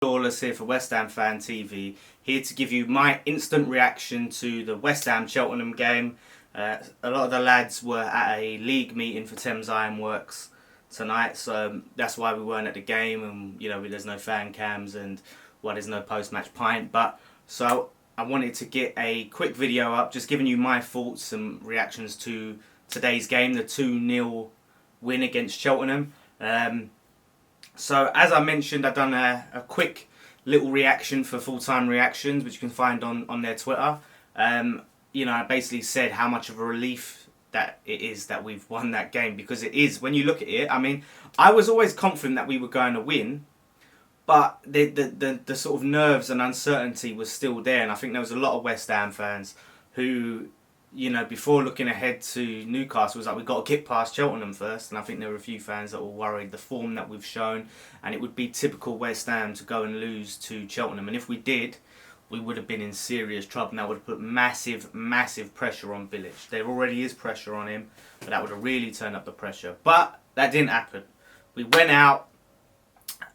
Lawless here for West Ham Fan TV, here to give you my instant reaction to the West Ham Cheltenham game. A lot of the lads were at a league meeting for Thames Ironworks tonight, so that's why we weren't at the game, and there's no fan cams and why there's no post-match pint. But so I wanted to get a quick video up, just giving you my thoughts and reactions to today's game, the 2-0 win against Cheltenham. So as I mentioned, I've done a quick little reaction for Full-Time Reactions, which you can find on their Twitter. I basically said how much of a relief that it is that we've won that game, because it is, when you look at it. I mean, I was always confident that we were going to win, but the sort of nerves and uncertainty was still there, and I think there was a lot of West Ham fans who, before looking ahead to Newcastle, was like, we've got to get past Cheltenham first. And I think there were a few fans that were worried the form that we've shown, and it would be typical West Ham to go and lose to Cheltenham, and if we did, we would have been in serious trouble, and that would have put massive pressure on Bilic. There already is pressure on him, but that would have really turned up the pressure. But that didn't happen. We went out,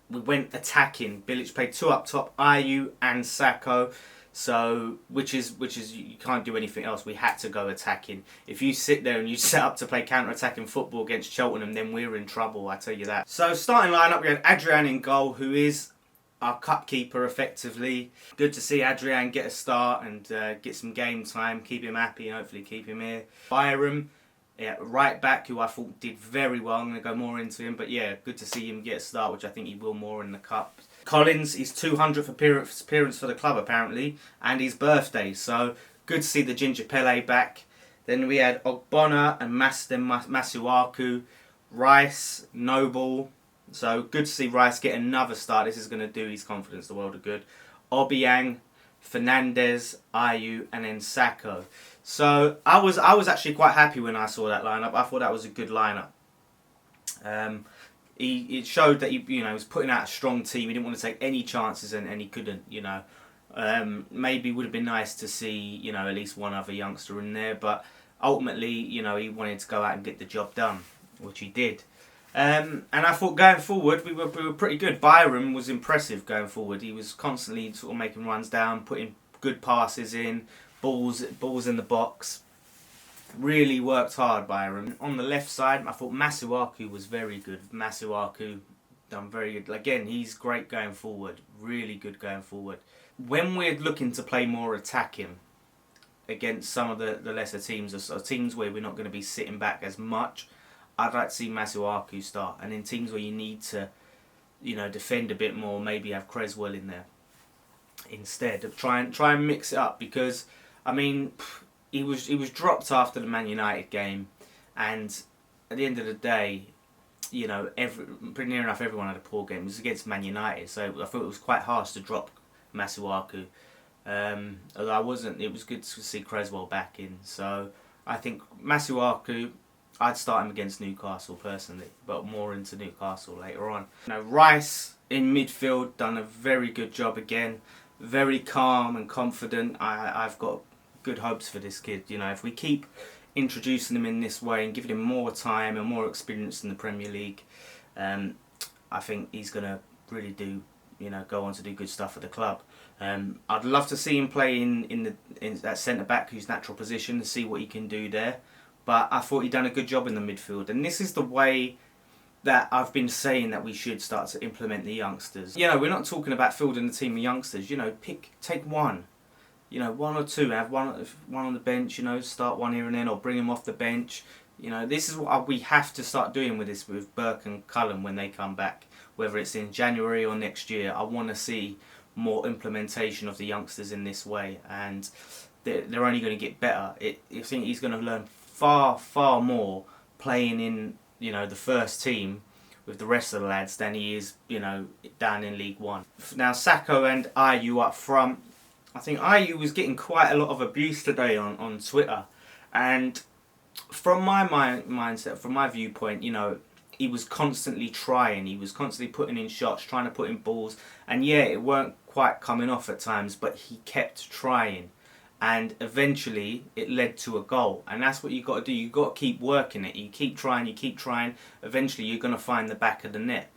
we went attacking. Bilic played two up top, Ayew and Sakho. So, which is you can't do anything else. We had to go attacking. If you sit there and you set up to play counter-attacking football against Cheltenham, then we're in trouble, I tell you that. So, starting lineup, we had Adrian in goal, who is our cup keeper effectively. Good to see Adrian get a start and get some game time, keep him happy and hopefully keep him here. Byram, right back, who I thought did very well. I'm going to go more into him, but yeah, good to see him get a start, which I think he will more in the cup. Collins, his 200th appearance for the club apparently, and his birthday, so good to see the Ginger Pele back. Then we had Ogbonna and Masuaku, Rice, Noble, so good to see Rice get another start. This is going to do his confidence the world of good. Obiang, Fernandez, Ayew, and then Sakho. So I was actually quite happy when I saw that lineup. I thought that was a good lineup. It showed that he was putting out a strong team. He didn't want to take any chances, and he couldn't. Maybe it would have been nice to see at least one other youngster in there, but ultimately he wanted to go out and get the job done, which he did. And I thought going forward we were pretty good. Byram was impressive going forward. He was constantly sort of making runs down, putting good passes in, balls in the box. Really worked hard, Byram. On the left side, I thought Masuaku was very good. Masuaku done very good. Again, he's great going forward. Really good going forward. When we're looking to play more attacking against some of the lesser teams, or teams where we're not going to be sitting back as much, I'd like to see Masuaku start. And in teams where you need to, defend a bit more, maybe have Creswell in there instead. Try and mix it up, because I mean, he was dropped after the Man United game, and at the end of the day, pretty near enough everyone had a poor game. It was against Man United, so I thought it was quite harsh to drop Masuaku. Although it was good to see Creswell back in. So I think Masuaku, I'd start him against Newcastle personally, but more into Newcastle later on. Rice in midfield done a very good job again. Very calm and confident. I've got good hopes for this kid. If we keep introducing him in this way and giving him more time and more experience in the Premier League, I think he's going to really do, go on to do good stuff for the club. I'd love to see him play in that centre back, whose natural position, to see what he can do there. But I thought he'd done a good job in the midfield, and this is the way that I've been saying that we should start to implement the youngsters. We're not talking about fielding a team of youngsters. Take one. One or two, have one on the bench, start one here and then, or bring them off the bench. This is what we have to start doing with Burke and Cullen when they come back, whether it's in January or next year. I want to see more implementation of the youngsters in this way, and they're only going to get better. I think he's going to learn far more playing in the first team with the rest of the lads than he is down in League One. Now Sakho and Ayew up front. I think Ayew was getting quite a lot of abuse today on Twitter, and from my mindset, from my viewpoint, he was constantly trying, he was constantly putting in shots, trying to put in balls, and yeah, it weren't quite coming off at times, but he kept trying, and eventually it led to a goal. And that's what you've got to do. You've got to keep working it. You keep trying, eventually you're going to find the back of the net.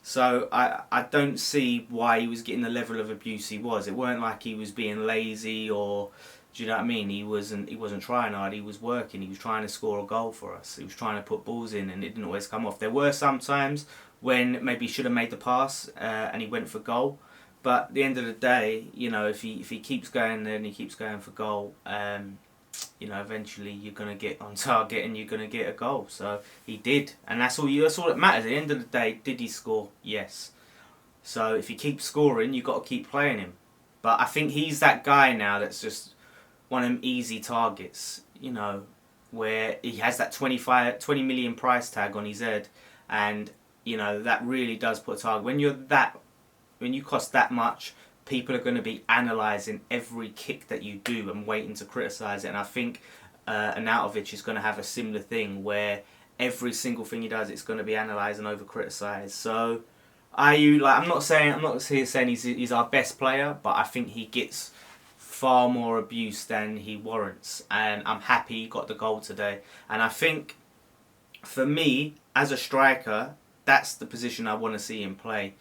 So I don't see why he was getting the level of abuse he was. It weren't like he was being lazy or, do you know what I mean? He wasn't trying hard. He was working. He was trying to score a goal for us. He was trying to put balls in, and it didn't always come off. There were some times when maybe he should have made the pass and he went for goal. But at the end of the day, if he keeps going there and he keeps going for goal, eventually you're gonna get on target and you're gonna get a goal. So he did, and that's all that matters. At the end of the day, did he score? Yes. So if he keeps scoring, you've got to keep playing him. But I think he's that guy now that's just one of them easy targets, where he has that 20 million price tag on his head, and that really does put a target. When you cost that much, people are going to be analysing every kick that you do and waiting to criticise it. And I think Arnautovic is going to have a similar thing where every single thing he does, it's going to be analysed and over criticised. So I'm not here saying he's our best player, but I think he gets far more abuse than he warrants. And I'm happy he got the goal today. And I think for me, as a striker, that's the position I want to see him play.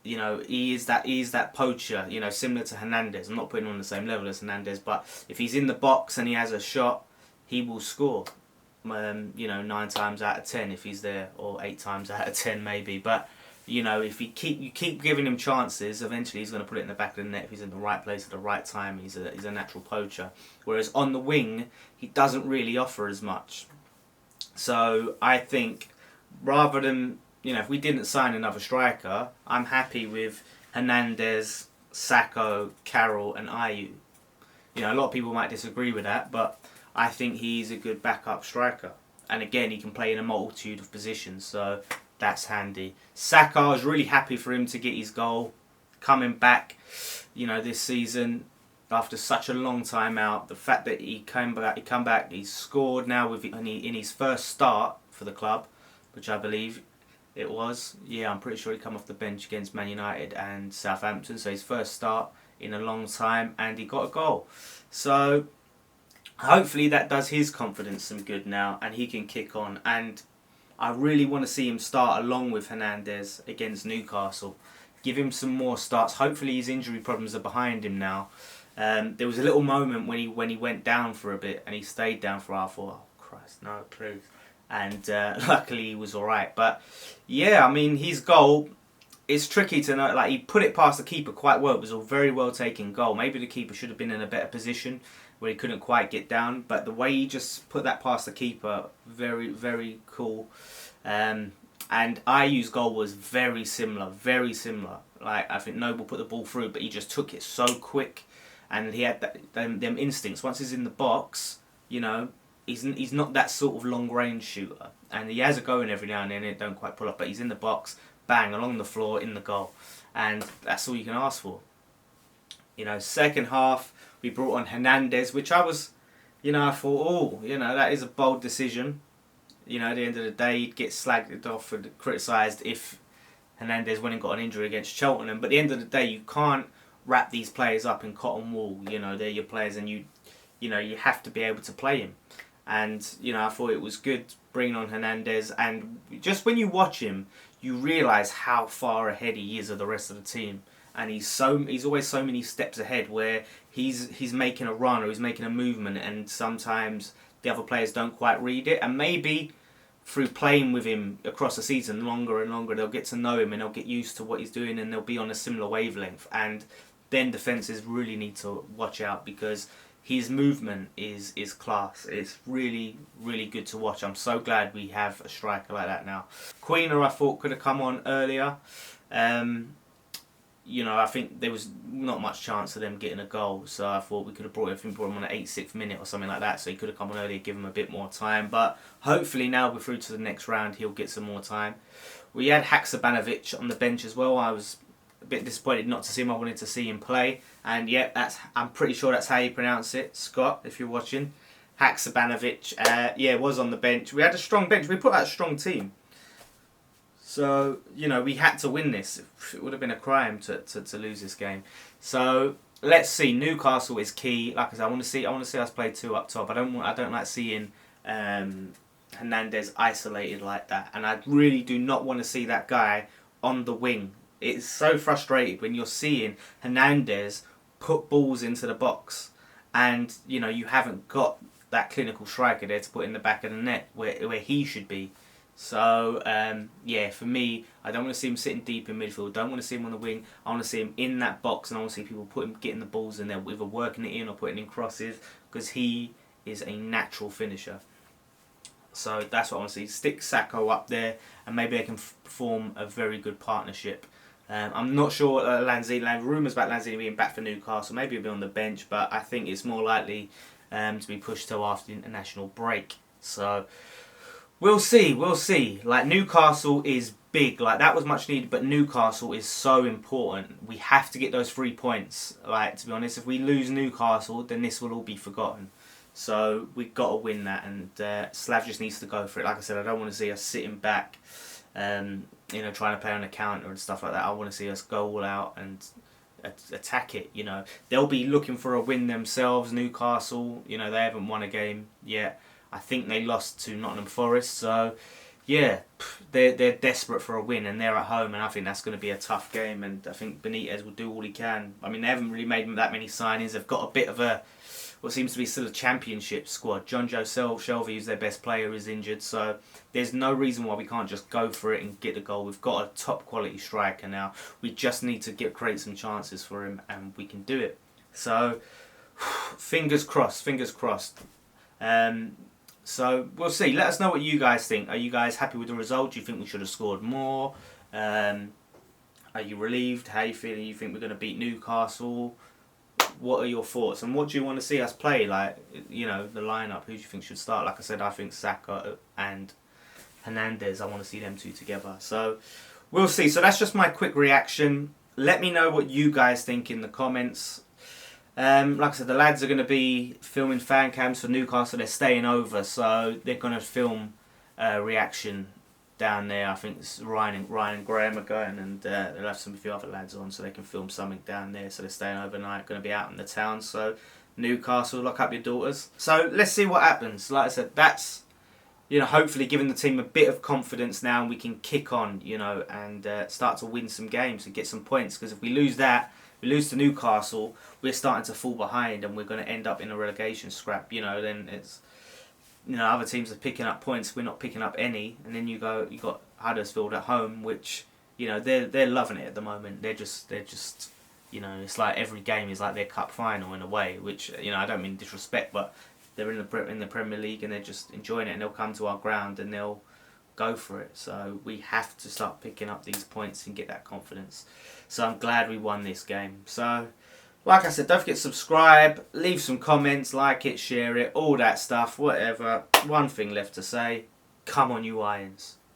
He is that poacher, similar to Hernandez. I'm not putting him on the same level as Hernandez, but if he's in the box and he has a shot, he will score. 9 times out of 10 if he's there, or 8 times out of 10 maybe. But if you keep giving him chances, eventually he's going to put it in the back of the net if he's in the right place at the right time. He's a natural poacher. Whereas on the wing, he doesn't really offer as much. So I think rather than if we didn't sign another striker, I'm happy with Hernandez, Sakho, Carroll and Ayew. A lot of people might disagree with that, but I think he's a good backup striker. And again, he can play in a multitude of positions, so that's handy. Sakho, I was really happy for him to get his goal. Coming back, this season after such a long time out. The fact that he come back, he's scored now in his first start for the club, which I believe it was. Yeah, I'm pretty sure he come off the bench against Man United and Southampton. So his first start in a long time, and he got a goal. So hopefully that does his confidence some good now, and he can kick on. And I really want to see him start along with Hernandez against Newcastle. Give him some more starts. Hopefully his injury problems are behind him now. There was a little moment when he went down for a bit, and he stayed down for half. Oh Christ, no clue. And luckily he was alright. But yeah, I mean, his goal, it's tricky to know. Like, he put it past the keeper quite well. It was a very well taken goal. Maybe the keeper should have been in a better position where he couldn't quite get down. But the way he just put that past the keeper, very, very cool. And Ayew's goal was very similar, very similar. Like, I think Noble put the ball through, but he just took it so quick. And he had them instincts. Once he's in the box, he's not that sort of long range shooter, and he has a go in every now and then. It don't quite pull up, but he's in the box, bang, along the floor, in the goal, and that's all you can ask for. Second half we brought on Hernandez, which I thought, that is a bold decision. At the end of the day, he'd get slagged off and criticised if Hernandez went and got an injury against Cheltenham. But at the end of the day, you can't wrap these players up in cotton wool. They're your players, and you have to be able to play him. And, I thought it was good bringing on Hernandez. And just when you watch him, you realise how far ahead he is of the rest of the team. And he's always so many steps ahead, where he's making a run or he's making a movement, and sometimes the other players don't quite read it. And maybe through playing with him across the season longer and longer, they'll get to know him and they'll get used to what he's doing, and they'll be on a similar wavelength. And then defences really need to watch out, because his movement is class. It's really, really good to watch. I'm so glad we have a striker like that now. Queener, I thought, could have come on earlier. I think there was not much chance of them getting a goal, so I thought we could have brought him on the 86th minute or something like that, so he could have come on earlier, give him a bit more time. But hopefully now we're through to the next round, he'll get some more time. We had Haksabanovic on the bench as well. I was a bit disappointed not to see him. I wanted to see him play, and yeah, I'm pretty sure that's how you pronounce it, Scott, if you're watching. Haksabanovic, was on the bench. We had a strong bench. We put out a strong team. So, we had to win this. It would have been a crime to lose this game. So, let's see. Newcastle is key. Like I said, I want to see us play two up top. I don't like seeing Hernandez isolated like that. And I really do not want to see that guy on the wing. It's so frustrating when you're seeing Hernandez put balls into the box, and you know you haven't got that clinical striker there to put in the back of the net where he should be. So yeah, for me, I don't want to see him sitting deep in midfield. Don't want to see him on the wing. I want to see him in that box, and I want to see people getting the balls in there, either working it in or putting in crosses, because he is a natural finisher. So that's what I want to see. Stick Sakho up there, and maybe they can form a very good partnership. I'm not sure Lanzini. Rumours about Lanzini being back for Newcastle. Maybe he'll be on the bench, but I think it's more likely to be pushed till after the international break. So we'll see. We'll see. Like, Newcastle is big. Like, that was much needed, but Newcastle is so important. We have to get those 3 points. Like, to be honest, if we lose Newcastle, then this will all be forgotten. So we've got to win that, and Slav just needs to go for it. Like I said, I don't want to see us sitting back, you know, trying to play on the counter and stuff like that. I want to see us go all out and attack it. You know, they'll be looking for a win themselves. Newcastle, you know, they haven't won a game yet. I think they lost to Nottingham Forest, so yeah, they're desperate for a win, and they're at home, and I think that's going to be a tough game. And I think Benitez will do all he can. I mean, they haven't really made that many signings. They've got a bit of what seems to be still a championship squad. John Joe Shelvey, who's their best player, is injured, so there's no reason why we can't just go for it and get the goal. We've got a top quality striker now. We just need to create some chances for him, and we can do it. So fingers crossed, fingers crossed. So we'll see. Let us know what you guys think. Are you guys happy with the result? Do you think we should have scored more? Are you relieved? How are you feeling? You think we're going to beat Newcastle? What are your thoughts, and what do you want to see us play? Like, you know, the lineup. Who do you think should start? Like I said, I think Sakho and Hernandez. I want to see them two together. So we'll see. So that's just my quick reaction. Let me know what you guys think in the comments. Like I said, the lads are going to be filming fan cams for Newcastle. They're staying over, so they're going to film a reaction down there. I think it's Ryan and Graham are going, and they'll have a few other lads on, so they can film something down there. So they're staying overnight, going to be out in the town. So Newcastle, lock up your daughters. So let's see what happens. Like I said, that's, you know, hopefully giving the team a bit of confidence now, and we can kick on, you know, and start to win some games and get some points. Because if we lose that, we lose to Newcastle, we're starting to fall behind, and we're going to end up in a relegation scrap. You know, then it's, you know, other teams are picking up points, we're not picking up any, and then you got Huddersfield at home, which, you know, they're loving it at the moment. They're just, you know, it's like every game is like their cup final in a way, which, you know, I don't mean disrespect, but they're in the Premier League and they're just enjoying it, and they'll come to our ground and they'll go for it. So we have to start picking up these points and get that confidence. So I'm glad we won this game. So, like I said, don't forget to subscribe, leave some comments, like it, share it, all that stuff, whatever. One thing left to say, come on you Irons.